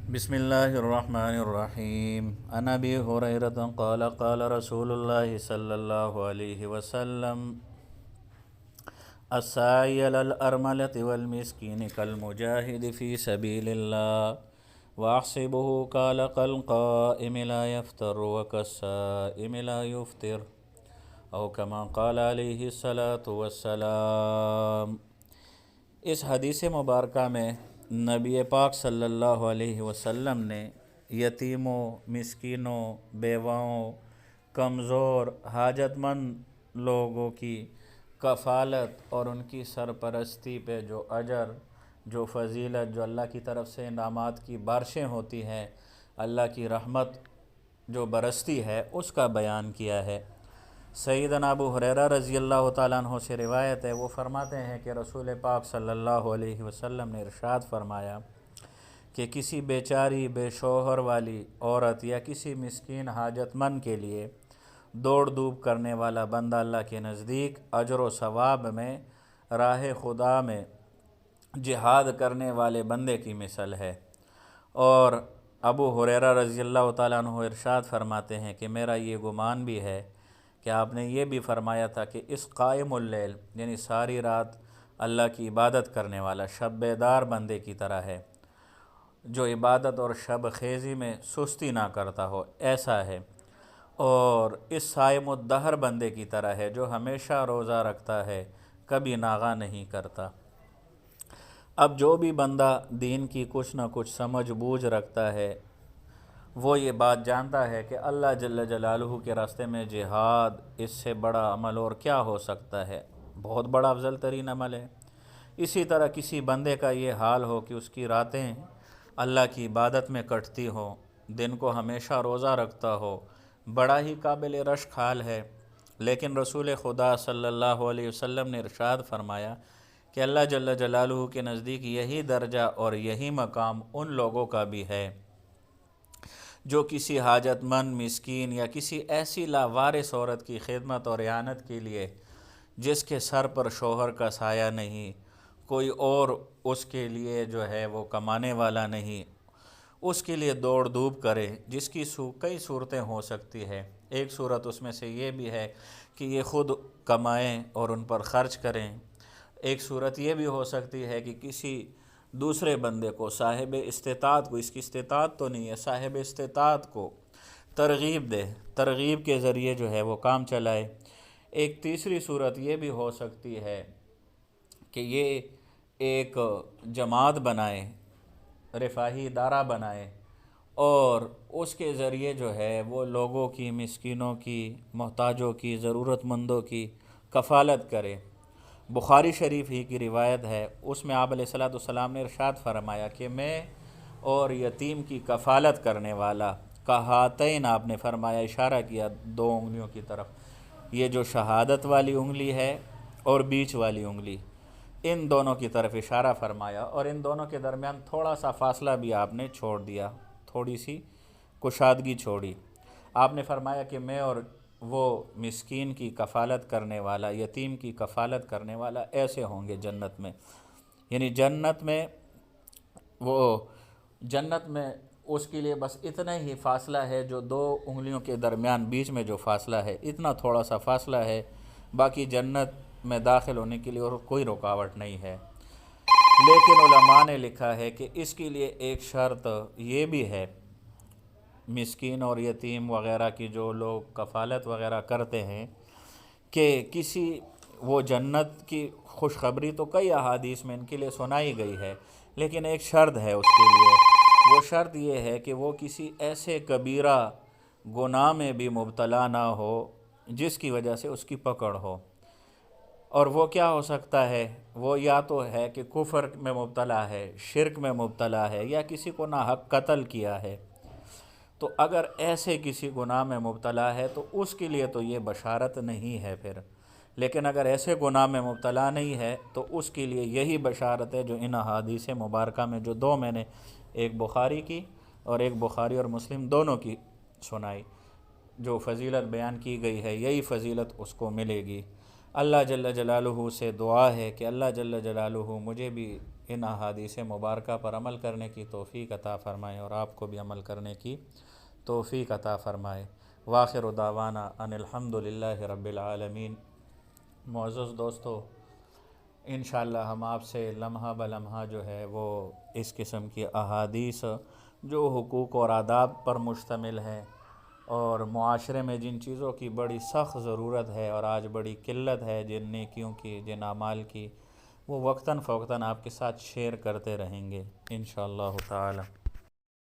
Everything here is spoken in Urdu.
بسم الله الرحمن الرحيم. عن أبي هريرة قال قال رسول الله صلى الله عليه وسلم: الساعي على الأرملة والمسكين كالمجاهد في سبيل الله وأحسبه قال كالقائم لا يفطر وكالصائم لا يفطر أو كما قال عليه الصلاة والسلام. اس حدیث مبارکہ میں نبی پاک صلی اللہ علیہ وسلم نے یتیموں، مسکینوں، بیواؤں، کمزور، حاجت مند لوگوں کی کفالت اور ان کی سرپرستی پہ جو اجر، جو فضیلت، جو اللہ کی طرف سے انعامات کی بارشیں ہوتی ہیں، اللہ کی رحمت جو برستی ہے، اس کا بیان کیا ہے. سیدنا ابو ہریرہ رضی اللہ تعالیٰ عنہ سے روایت ہے، وہ فرماتے ہیں کہ رسول پاک صلی اللہ علیہ وسلم نے ارشاد فرمایا کہ کسی بیچاری بے شوہر والی عورت یا کسی مسکین حاجت مند کے لیے دوڑ دھوپ کرنے والا بندہ اللہ کے نزدیک اجر و ثواب میں راہ خدا میں جہاد کرنے والے بندے کی مثل ہے. اور ابو ہریرہ رضی اللہ تعالیٰ عنہ ارشاد فرماتے ہیں کہ میرا یہ گمان بھی ہے کہ آپ نے یہ بھی فرمایا تھا کہ اس قائم اللیل یعنی ساری رات اللہ کی عبادت کرنے والا شب بیدار بندے کی طرح ہے، جو عبادت اور شب خیزی میں سستی نہ کرتا ہو، ایسا ہے. اور اس صائم الدہر بندے کی طرح ہے جو ہمیشہ روزہ رکھتا ہے، کبھی ناغہ نہیں کرتا. اب جو بھی بندہ دین کی کچھ نہ کچھ سمجھ بوجھ رکھتا ہے، وہ یہ بات جانتا ہے کہ اللہ جل جلالہ کے راستے میں جہاد اس سے بڑا عمل اور کیا ہو سکتا ہے، بہت بڑا افضل ترین عمل ہے. اسی طرح کسی بندے کا یہ حال ہو کہ اس کی راتیں اللہ کی عبادت میں کٹتی ہوں، دن کو ہمیشہ روزہ رکھتا ہو، بڑا ہی قابل رشک حال ہے. لیکن رسول خدا صلی اللہ علیہ وسلم نے ارشاد فرمایا کہ اللہ جل جلالہ کے نزدیک یہی درجہ اور یہی مقام ان لوگوں کا بھی ہے جو کسی حاجت مند، مسکین یا کسی ایسی لاوارث عورت کی خدمت اور اعانت کے لیے جس کے سر پر شوہر کا سایہ نہیں، کوئی اور اس کے لیے جو ہے وہ کمانے والا نہیں، اس کے لیے دوڑ دھوپ کرے، جس کی کئی صورتیں ہو سکتی ہے. ایک صورت اس میں سے یہ بھی ہے کہ یہ خود کمائیں اور ان پر خرچ کریں. ایک صورت یہ بھی ہو سکتی ہے کہ کسی دوسرے بندے کو، صاحب استطاعت کو، اس کی استطاعت تو نہیں ہے، صاحب استطاعت کو ترغیب دے، ترغیب کے ذریعے جو ہے وہ کام چلائے. ایک تیسری صورت یہ بھی ہو سکتی ہے کہ یہ ایک جماعت بنائے، رفاہی ادارہ بنائے اور اس کے ذریعے جو ہے وہ لوگوں کی، مسکینوں کی، محتاجوں کی، ضرورت مندوں کی کفالت کرے. بخاری شریف ہی کی روایت ہے، اس میں آپ علیہ الصلوۃ والسلام نے ارشاد فرمایا کہ میں اور یتیم کی کفالت کرنے والا کہاتین، آپ نے فرمایا، اشارہ کیا دو انگلیوں کی طرف، یہ جو شہادت والی انگلی ہے اور بیچ والی انگلی، ان دونوں کی طرف اشارہ فرمایا اور ان دونوں کے درمیان تھوڑا سا فاصلہ بھی آپ نے چھوڑ دیا، تھوڑی سی کشادگی چھوڑی. آپ نے فرمایا کہ میں اور وہ مسکین کی کفالت کرنے والا، یتیم کی کفالت کرنے والا ایسے ہوں گے جنت میں. یعنی جنت میں اس کے لیے بس اتنا ہی فاصلہ ہے جو دو انگلیوں کے درمیان بیچ میں جو فاصلہ ہے، اتنا تھوڑا سا فاصلہ ہے، باقی جنت میں داخل ہونے کے لیے اور کوئی رکاوٹ نہیں ہے. لیکن علماء نے لکھا ہے کہ اس کے لیے ایک شرط یہ بھی ہے، مسکین اور یتیم وغیرہ کی جو لوگ کفالت وغیرہ کرتے ہیں، کہ کسی وہ جنت کی خوشخبری تو کئی احادیث میں ان کے لیے سنائی گئی ہے، لیکن ایک شرط ہے اس کے لیے. وہ شرط یہ ہے کہ وہ کسی ایسے کبیرہ گناہ میں بھی مبتلا نہ ہو جس کی وجہ سے اس کی پکڑ ہو. اور وہ کیا ہو سکتا ہے؟ وہ یا تو ہے کہ کفر میں مبتلا ہے، شرک میں مبتلا ہے، یا کسی کو ناحق قتل کیا ہے. تو اگر ایسے کسی گناہ میں مبتلا ہے تو اس کے لیے تو یہ بشارت نہیں ہے پھر. لیکن اگر ایسے گناہ میں مبتلا نہیں ہے تو اس کے لیے یہی بشارت ہے جو ان احادیث مبارکہ میں جو دو میں نے، ایک بخاری کی اور ایک بخاری اور مسلم دونوں کی سنائی، جو فضیلت بیان کی گئی ہے، یہی فضیلت اس کو ملے گی. اللہ جل جلالہ سے دعا ہے کہ اللہ جل جلالہ مجھے بھی ان احادیث مبارکہ پر عمل کرنے کی توفیق عطا فرمائے اور آپ کو بھی عمل کرنے کی توفیق عطا فرمائے۔ وآخر دعوانا ان الحمد للہ رب العالمین۔ معزز دوستو، انشاءاللہ ہم آپ سے لمحہ بلمحہ جو ہے وہ اس قسم کی احادیث جو حقوق اور آداب پر مشتمل ہے اور معاشرے میں جن چیزوں کی بڑی سخت ضرورت ہے اور آج بڑی قلت ہے، جن نیکیوں کی، جن اعمال کی، وہ وقتاً فوقتاً آپ کے ساتھ شیئر کرتے رہیں گے انشاءاللہ تعالی۔